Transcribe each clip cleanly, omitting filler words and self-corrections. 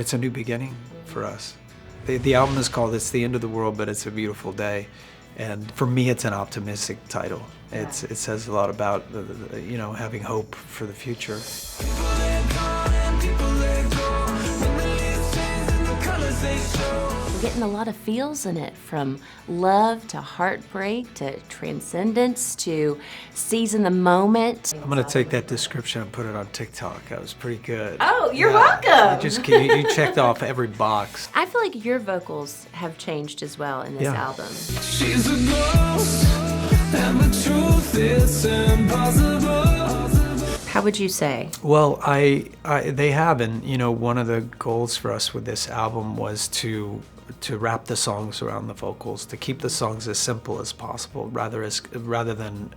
It's a new beginning for us. The album is called It's the End of the World, but It's a Beautiful Day. And for me, it's an optimistic title. It says a lot about, having hope for the future. We're getting a lot of feels in it, from love to heartbreak to transcendence to seize the moment. I'm gonna take that description and put it on TikTok. That was pretty good. Oh, you're welcome. You checked off every box. I feel like your vocals have changed as well in this album. She's a ghost, and the truth is impossible. How would you say? Well, they have, and one of the goals for us with this album was to wrap the songs around the vocals, to keep the songs as simple as possible, rather than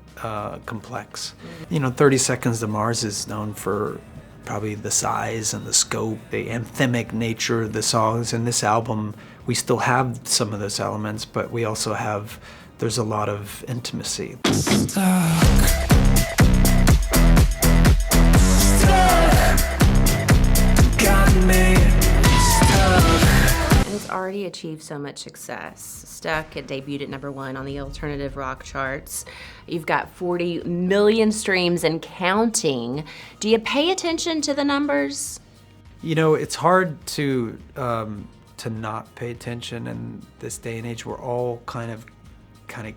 complex. 30 Seconds to Mars is known for probably the size and the scope, the anthemic nature of the songs. In this album, we still have some of those elements, but we also have, there's a lot of intimacy. It's already achieved so much success. Stuck, it debuted at #1 on the alternative rock charts. You've got 40 million streams and counting. Do you pay attention to the numbers? It's hard to not pay attention in this day and age. We're all kind of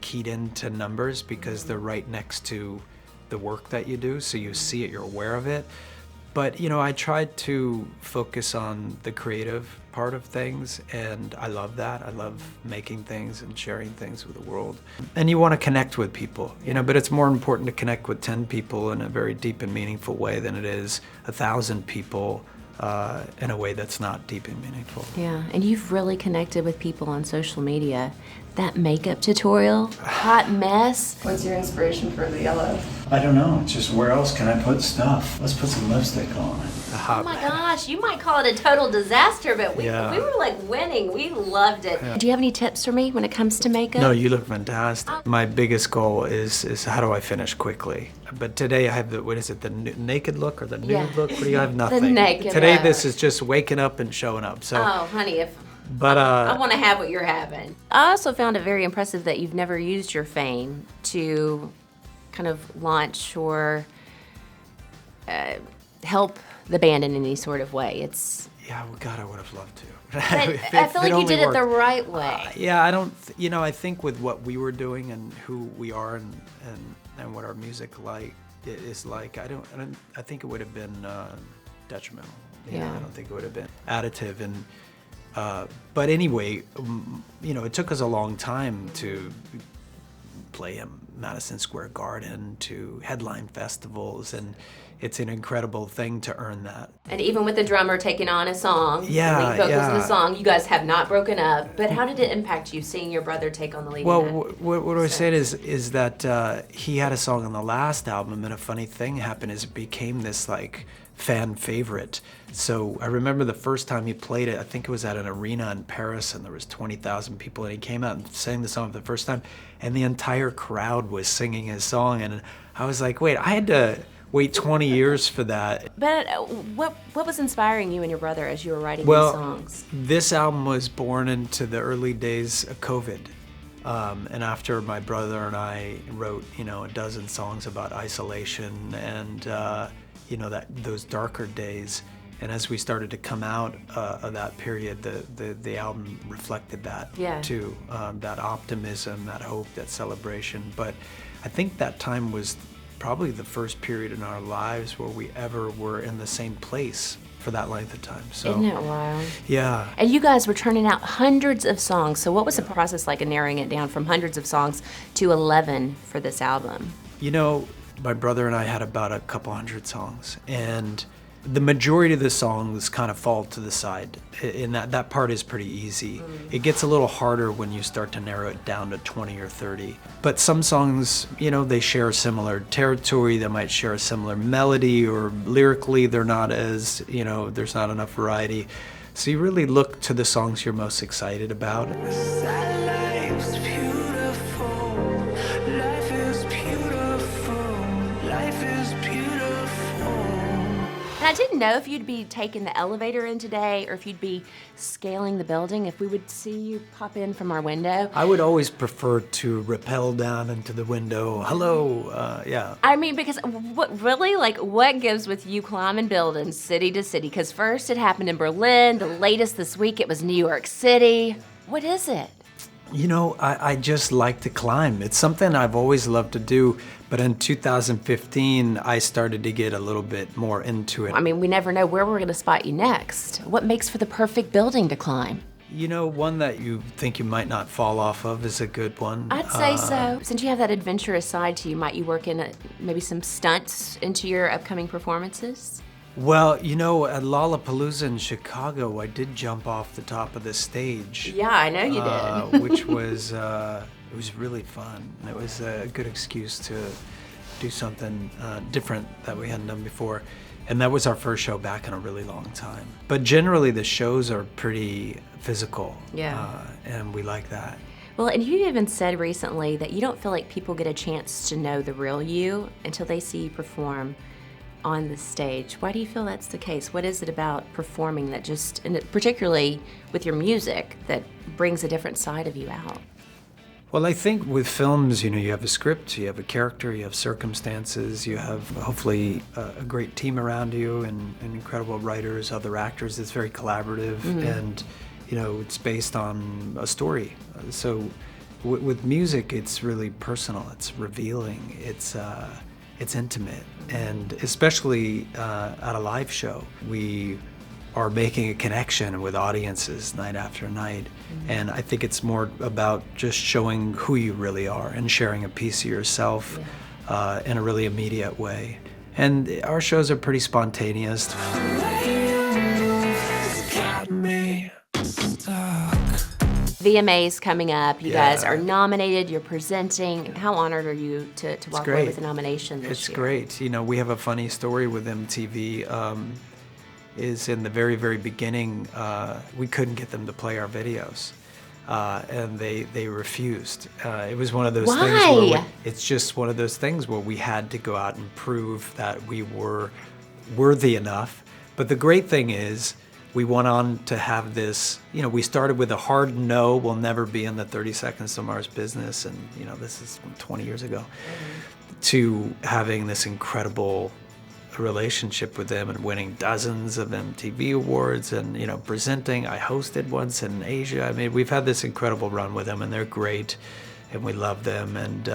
keyed into numbers because they're right next to the work that you do, so you see it, you're aware of it. But I tried to focus on the creative part of things, and I love that. I love making things and sharing things with the world. And you want to connect with people, but it's more important to connect with 10 people in a very deep and meaningful way than it is 1,000 people in a way that's not deep and meaningful. Yeah, and you've really connected with people on social media. That makeup tutorial, hot mess. What's your inspiration for the yellow? I don't know. It's just, where else can I put stuff? Let's put some lipstick on. Oh my gosh, you might call it a total disaster, but we were like winning. We loved it. Yeah. Do you have any tips for me when it comes to makeup? No, you look fantastic. My biggest goal is how do I finish quickly? But today I have the naked look or the nude look? What do you have? Nothing. The naked Today look. This is just waking up and showing up. So. Oh, honey, But I want to have what you're having. I also found it very impressive that you've never used your fame to kind of launch or help the band in any sort of way. Yeah, well, God, I would have loved to. But I feel like you did it the right way. I think with what we were doing and who we are and what our music is like, I think it would have been detrimental. I don't think it would have been additive. And but anyway, it took us a long time to play in Madison Square Garden, to headline festivals, and it's an incredible thing to earn that. And even with the drummer taking on a song, lead vocals in the song, you guys have not broken up. But how did it impact you seeing your brother take on the lead? Well, what I said is that he had a song on the last album, and a funny thing happened is it became this fan favorite. So I remember the first time he played it, I think it was at an arena in Paris, and there was 20,000 people, and he came out and sang the song for the first time, and the entire crowd was singing his song, and I was like, wait, I had to wait 20 years for that. But what was inspiring you and your brother as you were writing these songs? This album was born into the early days of COVID. And after my brother and I wrote, a dozen songs about isolation and, those darker days. And as we started to come out of that period, the album reflected that too, that optimism, that hope, that celebration. But I think that time was probably the first period in our lives where we ever were in the same place for that length of time. So, isn't that wild? Yeah. And you guys were turning out hundreds of songs. So what was the process like in narrowing it down from hundreds of songs to 11 for this album? My brother and I had about a couple hundred songs, and the majority of the songs kind of fall to the side. In that part is pretty easy. It gets a little harder when you start to narrow it down to 20 or 30. But some songs, they share a similar territory. They might share a similar melody, or lyrically they're not as, there's not enough variety. So you really look to the songs you're most excited about. And I didn't know if you'd be taking the elevator in today or if you'd be scaling the building, if we would see you pop in from our window. I would always prefer to rappel down into the window. Hello, yeah. I mean, because what gives with you climbing buildings city to city? Because first it happened in Berlin, the latest this week it was New York City. What is it? You know, I just like to climb. It's something I've always loved to do, but in 2015, I started to get a little bit more into it. I mean, we never know where we're gonna spot you next. What makes for the perfect building to climb? You know, one that you think you might not fall off of is a good one. I'd say so. Since you have that adventurous side to you, might you work in maybe some stunts into your upcoming performances? Well, you know, at Lollapalooza in Chicago, I did jump off the top of the stage. Yeah, I know you did. Which was, it was really fun. It was a good excuse to do something different that we hadn't done before. And that was our first show back in a really long time. But generally the shows are pretty physical. Yeah. And we like that. Well, and you even said recently that you don't feel like people get a chance to know the real you until they see you perform on the stage. Why do you feel that's the case? What is it about performing that just, and particularly with your music, that brings a different side of you out? Well, I think with films, you know, you have a script, you have a character, you have circumstances, you have hopefully a great team around you and incredible writers, other actors. It's very collaborative and, you know, it's based on a story. So with music, it's really personal, it's revealing, it's intimate, and especially at a live show, we are making a connection with audiences night after night. And I think it's more about just showing who you really are and sharing a piece of yourself in a really immediate way. And our shows are pretty spontaneous. Got me stuck. VMAs coming up. You guys Yeah. are nominated. You're presenting. How honored are you to walk away great. with a nomination this It's year? great. You know, we have a funny story with MTV. Is in the very, very beginning, we couldn't get them to play our videos. And they refused. It was one of those things where it's just one of those things where we had to go out and prove that we were worthy enough. But the great thing is, we went on to have this, you know, we started with a hard no, we'll never be in the 30 Seconds to Mars business, and, you know, this is 20 years ago, to having this incredible relationship with them and winning dozens of MTV awards and, you know, presenting. I hosted once in Asia. I mean, we've had this incredible run with them, and they're great, and we love them, and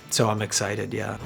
so I'm excited, yeah.